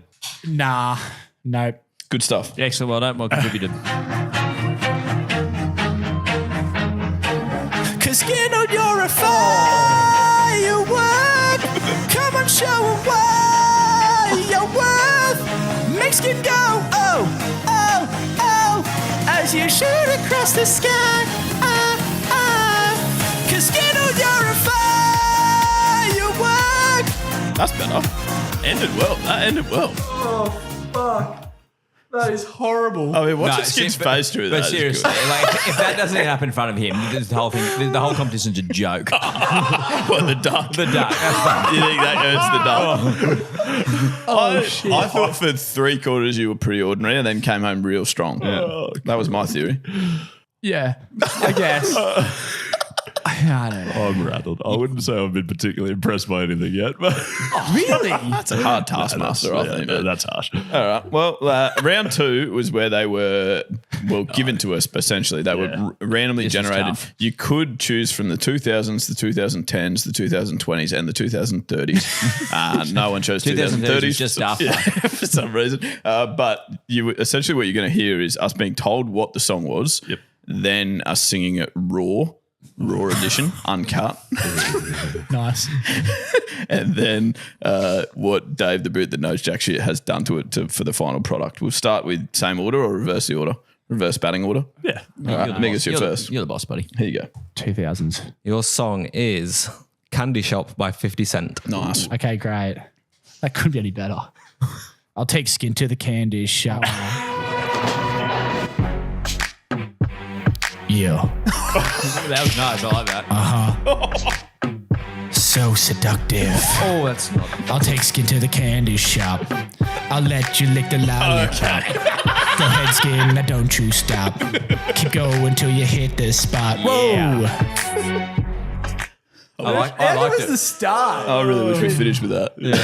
Nah, nope. Good stuff. Excellent. Well done. Well contributed. Cause Skin, you're a firework. Come on, show 'em why you're worth. Make Skin go, oh, oh, oh, as you shoot across the sky. Cause Skin, you're a firework. That's better. Ended well. That ended well. Oh, fuck. That is horrible. I mean, watch No, the Skin's but- face through that. But is seriously, good. like, if that doesn't end up in front of him, the whole thing, the whole competition's a joke. What, the duck? The duck. That's fun. You think that hurts the duck? shit. I thought for 3/4 you were pretty ordinary and then came home real strong. That was my theory. Yeah, I guess. I don't know. I'm rattled. I wouldn't say I've been particularly impressed by anything yet, but Really? That's a hard taskmaster, I think. mate. that's harsh. All right. Well, round 2 was where they were, given to us, essentially. They were randomly This is generated. tough. You could choose from the 2000s, the 2010s, the 2020s, and the 2030s. No one chose 2030s 2030s. was just after. For some reason. But essentially what you're going to hear is us being told what the song was, then us singing it raw edition, uncut. Nice. And then what Dave the Boot that knows jack shit has done to it for the final product. We'll start with same order or reverse the order? Reverse batting order? Yeah. All right, Mickus, you're first. You're the boss, buddy. Here you go. 2000s. Your song is Candy Shop by 50 Cent. Nice. Okay, great. That couldn't be any better. I'll take Skin to the candy shop. Yeah. That was nice. I like that. So seductive. Oh, that's not. I'll take Skin to the candy shop. I'll let you lick the lollipop. Go ahead, Skin, now don't you stop. Keep going till you hit the spot. Whoa! I liked it. start? I really wish we finished with that. Yeah.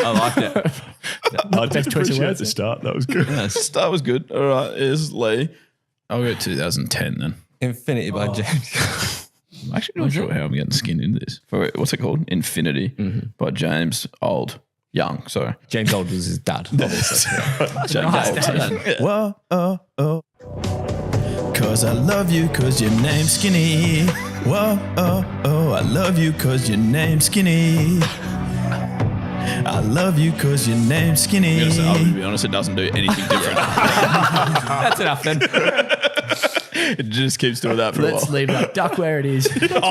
I liked it. I did appreciate the start. That was good. The start was good. All right, here's Lee. I'll go 2010 then. Infinity by James. I'm actually not sure how I'm getting Skin into this. What's it called? Infinity by James Old. Young, sorry. James Old was his dad. Obviously. James Old. Whoa, oh. Cause I love you cause your name's Skinny. Whoa, oh, I love you cause your name's Skinny. I love you cause your name's Skinny. I'll be honest, it doesn't do anything different. That's enough then. It just keeps doing that for a while. Let's leave that duck where it is. That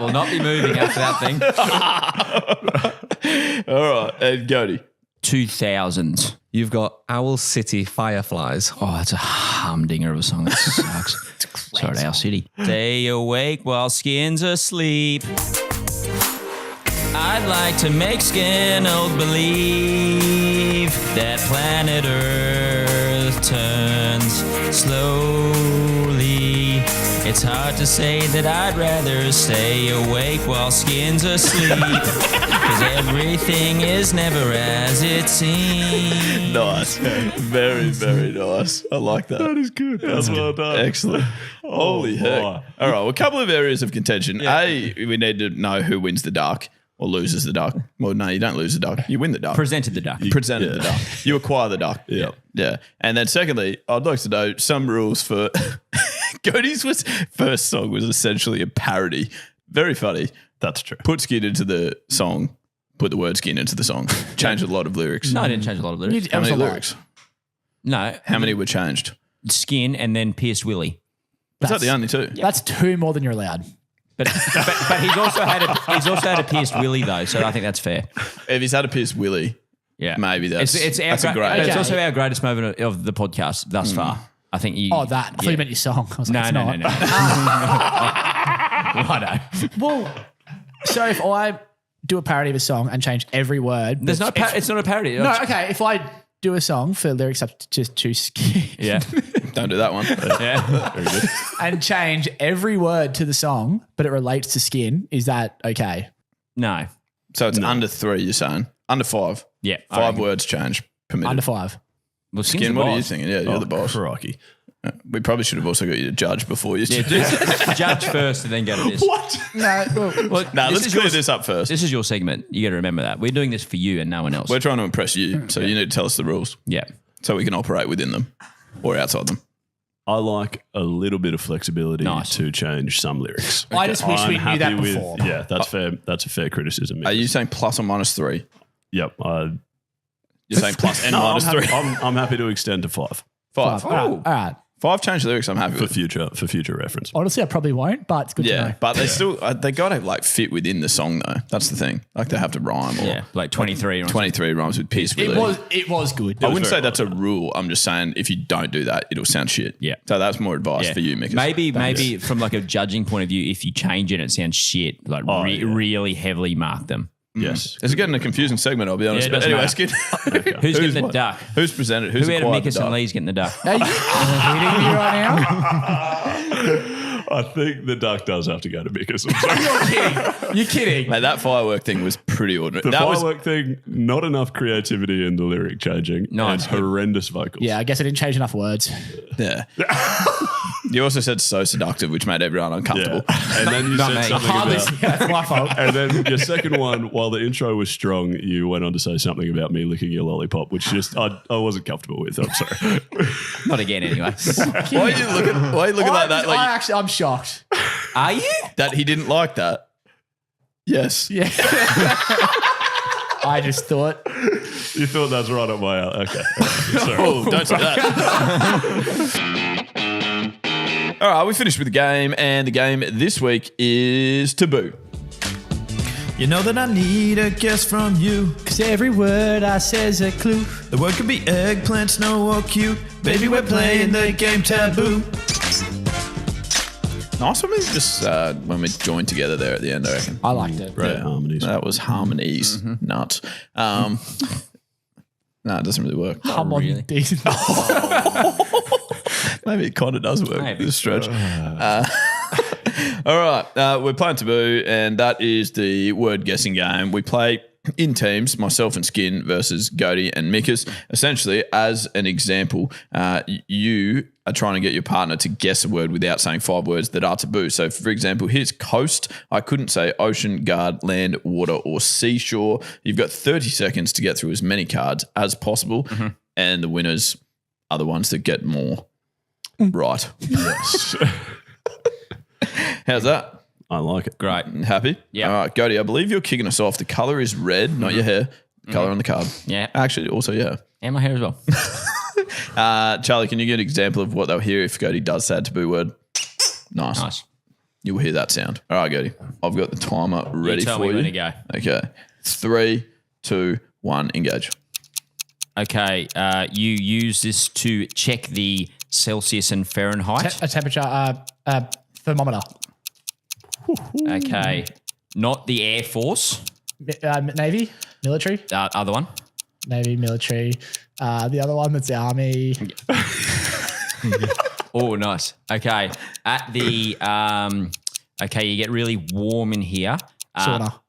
will not be moving after that thing. All right, and Goaty. 2000s. You've got Owl City Fireflies. Oh, that's a humdinger of a song. That sucks. Sorry, Owl City. Stay awake while Skin's asleep. I'd like to make Skin old believe that planet Earth turns slowly. It's hard to say that I'd rather stay awake while Skin's asleep, cause everything is never as it seems. Nice. Very, very nice. I like that. That is good. That's well done. Excellent. Holy heck. boy. All right, well, a couple of areas of contention. A, we need to know who wins the dark or loses the dark. Well, no, you don't lose the dark. You win the dark. Presented the duck. You presented the dark. You acquire the dark. Yeah. Yeah. And then secondly, I'd like to know some rules for Cody's first song was essentially a parody. Very funny. That's true. Put Skin into the song. Put the word Skin into the song. Changed a lot of lyrics. No, I didn't change a lot of lyrics. How many lyrics? No. How many were changed? Skin and then pierced Willy. Was that the only two? That's two more than you're allowed. But he's also had a pierced Willy though, so I think that's fair. If he's had a pierced Willy, Yeah, maybe that's a great. great. It's Okay. also our greatest moment of the podcast thus far. I think you. Oh, that. I thought you meant your song. I was like, No. it's not. Righto. Well, so if I do a parody of a song and change every word. There's no. It's not a parody. No, okay. If I do a song for lyrics up to just to Skin Yeah. Don't do that one. Yeah. Very good. and change every word to the song, but it relates to Skin, is that okay? No. So it's under 3, you're saying? Under 5. Yeah. 5 words change permitted. Under 5. Well, Skin, what are you thinking? Yeah, you're the boss. Crikey. We probably should have also got you to judge before you. Yeah, judge first and then go to this. What? No, well, No, let's clear this up first. This is your segment. You got to remember that. We're doing this for you and no one else. We're trying to impress you, so you need to tell us the rules Yeah. so we can operate within them or outside them. I like a little bit of flexibility Nice. to change some lyrics. I just wish I'm we knew happy that with- before. Yeah, that's fair. That's a fair criticism. Are you saying plus or minus 3? Yep. You're saying plus and No, minus I'm 3? happy, I'm happy to extend to 5 5. all right. 5 change lyrics, I'm happy for with. future reference. Honestly, I probably won't, but it's good to Yeah, know. but they still, they got to like fit within the song though. That's the thing. Like they have to rhyme or Yeah. Like 23 or 23 rhymes with Pierce It Willie. was good. I wouldn't say that's a rule. I'm just saying if you don't do that, it'll sound shit. Yeah. So that's more advice Yeah. for you, Mickus. Maybe from like a judging point of view, if you change it and it sounds shit, like really heavily mark them. Yes. It's getting a confusing segment, I'll be honest. it but doesn't anyway, matter. Skid. Who's getting the what? duck? Who's presented? Who's Who out of acquired the Mickus and duck? Lee's getting the duck? Are you kidding me right now? I think the duck does have to go to Mickus. I'm sorry. You're kidding. Mate, that firework thing was pretty ordinary. The that was firework thing, not enough creativity in the lyric changing. No, and it's good. horrendous vocals. Yeah, I guess I didn't change enough words. yeah. You also said so seductive, which made everyone uncomfortable. Yeah. And then you Not said me. something Hardly. about... That's my fault. And then your second one, while the intro was strong, you went on to say something about me licking your lollipop, which just I wasn't comfortable with. I'm sorry. Not again, anyway. Why are you looking like that? Like I'm shocked. Are you? that he didn't like that. Yes. Yeah. I just thought. You thought that's right up my alley. Okay. Sorry. Oh, don't say that. All right, we finished with the game, and the game this week is Taboo. You know that I need a guess from you. Cause every word I say's a clue. The word could be eggplant, snow, or cute. Baby, we're playing the game Taboo. Nice when we just when we joined together there at the end, I reckon. I liked it. Great harmonies. That was harmonies. Nuts. No, it doesn't really work. Come on, really? decent. Maybe it kind of does work. Maybe. This stretch. All right. We're playing Taboo, and that is the word guessing game. We play in teams, myself and Skin versus Goaty and Mickus. Essentially, as an example, you are trying to get your partner to guess a word without saying 5 words that are taboo. So, for example, here's coast. I couldn't say ocean, guard, land, water, or seashore. You've got 30 seconds to get through as many cards as possible, and the winners are the ones that get more right. Yes. How's that? I like it. Great. Happy? Yeah. All right, Goaty, I believe you're kicking us off. The colour is red, not your hair. The colour on the card. Yeah. Actually, also, yeah. And my hair as well. Charlie, can you give an example of what they'll hear if Goaty does say a taboo word? Nice. Nice. You will hear that sound. All right, Goaty. I've got the timer ready tell for me you. when to go. Okay. 3, 2, 1, engage. Okay. You use this to check the Celsius and Fahrenheit. A temperature, thermometer. Okay. Not the Air Force. Navy, military. Other one. Navy, military. The other one that's the army. Oh, nice. Okay. At the okay, you get really warm in here. Sauna.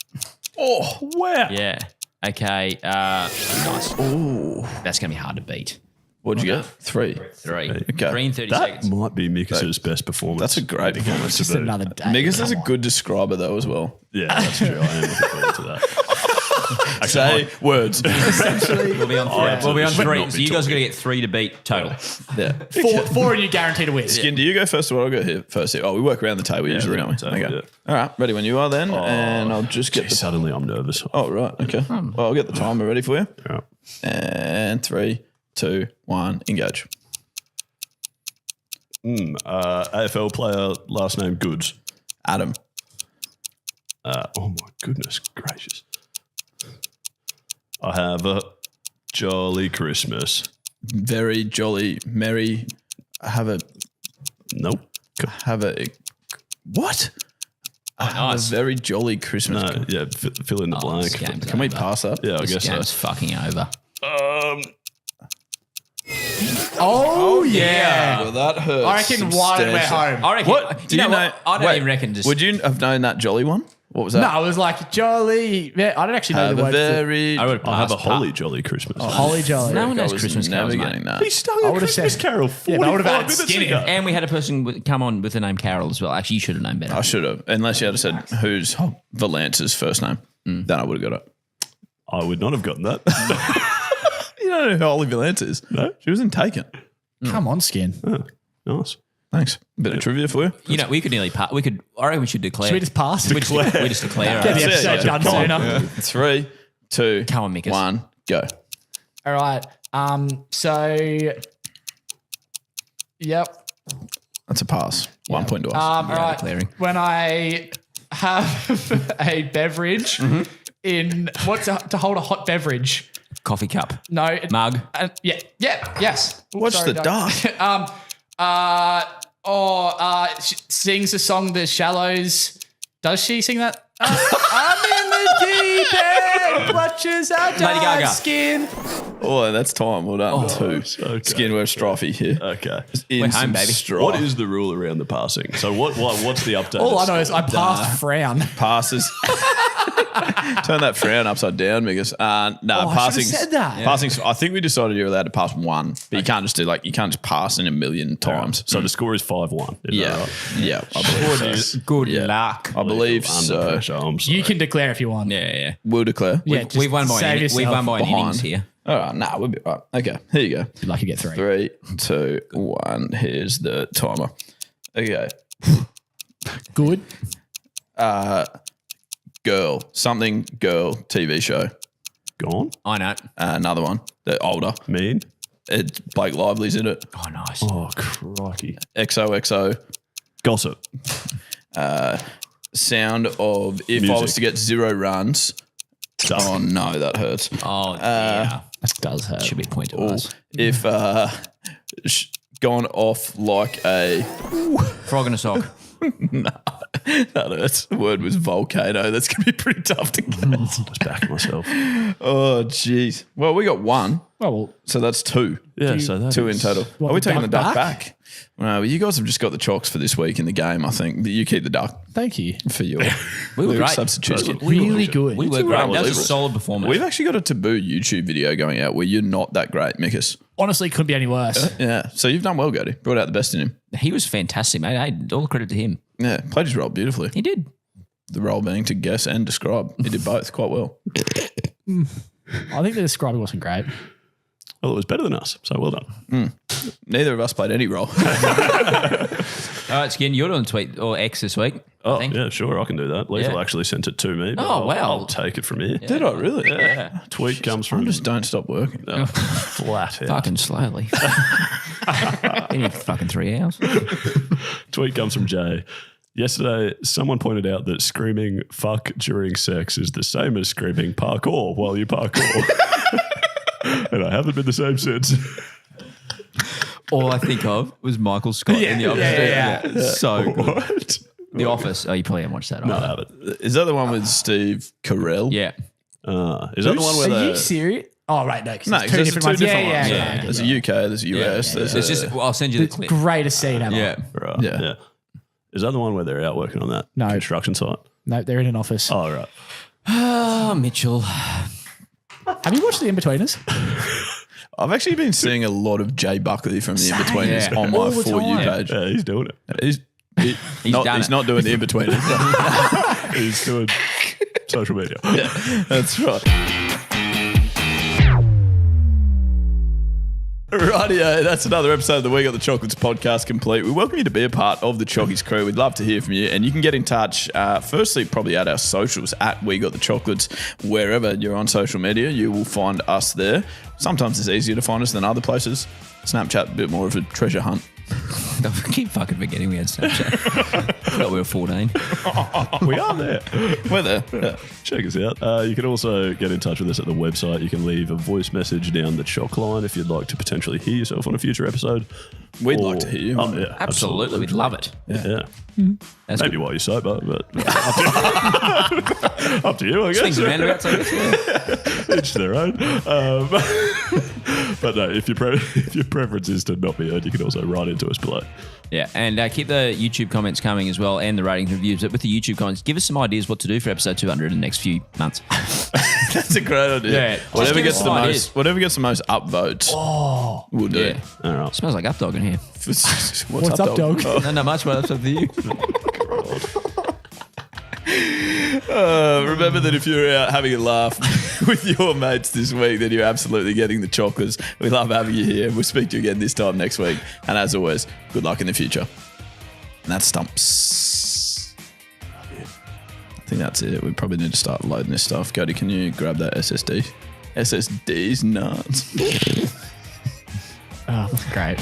Oh, wow. Yeah. Okay. Nice. Oh. That's gonna be hard to beat. What'd you get? 3. 3. Okay. 3 in 30 That seconds. might be Mickus' best performance. That's a great performance. Just another day. Mickus is a good describer, though, as well. Yeah, that's true. I am looking forward to that. Say words. We'll be on 3. We'll be on should 3. not So be you guys are gonna get 3 to beat total. Yeah. Four and you guarantee to win. Skin, do you go first or I'll go here first? Oh, we work around the table usually, don't we? totally, Okay. yeah. All right, ready when you are then, and I'll just get Gee, the... suddenly I'm nervous. Oh, right, okay. Well, I'll get the timer ready for you. Yeah. And 3, 2, 1, engage. AFL player, last name Goods. Adam. Oh my goodness gracious. I have a jolly Christmas. Very jolly, merry. Nope. What? Nice. A very jolly Christmas. No, yeah, fill in the This blank. game's Can we over. pass that? Yeah, I This guess so. game's fucking over. Oh, yeah. Well, that hurts. I reckon one and we're home. I reckon. What? You know what? I don't even reckon. Just Would you have known that jolly one? What was that? No, I was like jolly. Yeah, I don't actually know Have the a word. very... I would I have a pass. holly jolly Christmas. Holly jolly. No one I knows was Christmas never carols, mate. getting that. He stung I a would have Christmas said- carol Yeah, but I would have 45 had minutes skin in. ago. And we had a person come on with the name Carol as well. Actually, you should have known better. I should have. Unless you had said who's Valance's first name. Then I would have got it. I would not have gotten that. You don't know who Holly Valance is? No. She was in Taken. Come on, Skin. Nice. Thanks. Bit of trivia for you. You know, we could nearly pass. I reckon we should declare. Should we just pass? We just declare. Get the That's it, episode yeah. done sooner. 3, 2, Come on, Mickus. 1, go. All right. So, yep. That's a pass. 1 point to us. All right. declaring. When I have a beverage in what's to hold a hot beverage? Coffee cup. No, Mug. Yes. Watch Sorry, the Doug. dark. Sings the song The Shallows. Does she sing that? I'm in the deep end. Watches our Lady Gaga. dark skin. Oh, that's time. Well done. 2. okay. Skin, we're strifey here. Okay. In We're some home, baby. strife. What is the rule around the passing? So what's the update? All I know is I passed frown. passes? Turn that frown upside down, because Oh, I should've passing. said that. Passing. I think we decided you're allowed to pass 1, but you can't just do you can't just pass in a million times. So the score is 5-1. Is Yeah, that right? yeah. I believe so. Good Yeah. luck. I believe Under so. pressure. I'm sorry. You can declare if you want. Yeah. We'll declare. Yeah, just We've won by save we've yourself. won by an behind. innings here. All right, we'll be all right. Okay, here you go. You'd like to get 3. 3, 2, 1. Here's the timer. Okay. Good. Girl. Something girl TV show. Gone? I know. Another one. They're older. Mean? It's Blake Lively's in it. Oh, nice. Oh, crikey. XOXO. Gossip. sound of if I was to get 0 runs. Oh no, that hurts. Oh, yeah. That does hurt. Should be a point to us. If gone off like a Frog in a sock. no, that hurts. The word was volcano. That's gonna be pretty tough to get. I was backing myself. Oh jeez. Well, we got 1. Oh, well, So that's 2. Yeah, so that 2 in is- total. What, Are we the taking the duck duck back? No, well, you guys have just got the chalks for this week in the game, I think. You keep the duck thank you. for your We were great. Substitution. Really good. We were great. That was a solid performance. We've actually got a Taboo YouTube video going out where you're not that great, Mickus. Honestly, couldn't be any worse. Yeah. So you've done well, Gertie. Brought out the best in him. He was fantastic, mate. Hey, all the credit to him. Yeah. Played his role beautifully. He did. The role being to guess and describe. He did both quite well. I think the describing wasn't great. Well, it was better than us, so well done. Neither of us played any role. All right, Skin, you're doing tweet or X this week. I Oh, think. yeah, sure, I can do that. Lethal Yeah. actually sent it to me. But Oh, wow. I'll take it from here. Did I really? Yeah. Tweet comes from Just don't stop working. flat out. Fucking slowly. He need fucking 3 hours. Tweet comes from Jay. Yesterday, someone pointed out that screaming fuck during sex is the same as screaming parkour while you parkour. And I haven't been the same since. All I think of was Michael Scott in the office. yeah. So good. What? The Office. Oh, you probably haven't watched that. No, I either. haven't. Is that the one with Steve Carell? Yeah. Is that the one where Are you the... serious? Oh, right. No, because No, it's 'cause two there's different two ones. different Yeah, ones. yeah, Yeah. yeah. There's a UK, there's a US. There's It's a, just, well, I'll send you the It's clip. greatest scene ever. Yeah. Right, Yeah. yeah. Is that the one where they're out working on that No. construction site? No, they're in an office. Oh, right. Oh, Mitchell. Have you watched The In-Betweeners? I've actually been seeing a lot of Jay Buckley from the In-Betweeners Yeah. on my All the For You time. page. Yeah, he's doing it. He's done it. not doing the In-Betweeners. He's doing social media. That's right. Rightio, that's another episode of the We Got the Chocolates podcast complete. We welcome you to be a part of the Chockies crew. We'd love to hear from you, and you can get in touch. Firstly, probably at our socials at We Got the Chocolates. Wherever you're on social media, you will find us there. Sometimes it's easier to find us than other places. Snapchat, a bit more of a treasure hunt. I keep fucking forgetting we had Snapchat. I thought we were 14. We are there. We're there. Yeah. Check us out. You can also get in touch with us at the website. You can leave a voice message down the chalk line if you'd like to potentially hear yourself on a future episode. We'd like to hear you. Oh, yeah, Absolutely. We'd love it. Yeah. That's Maybe while you're sober, but up to you, I guess. Swings and roundabouts, I guess. Yeah. Each their own. But no, if your preference is to not be heard, you can also write into us below. Yeah, and keep the YouTube comments coming as well, and the ratings and reviews. But with the YouTube comments, give us some ideas what to do for episode 200 in the next few months. That's a great idea. Yeah. Whatever Just give gets us the some most, ideas. whatever gets the most upvotes, we'll do. Yeah. All right. Smells like up dog in here. What's up, dog? No, not much, but that's up to you. Remember that if you're out having a laugh with your mates this week, then you're absolutely getting the chocolates. We love having you here. We'll speak to you again this time next week. And as always, good luck in the future. And that's Stumps. I think that's it. We probably need to start loading this stuff. Cody, can you grab that SSD? SSD's nuts. Oh, great.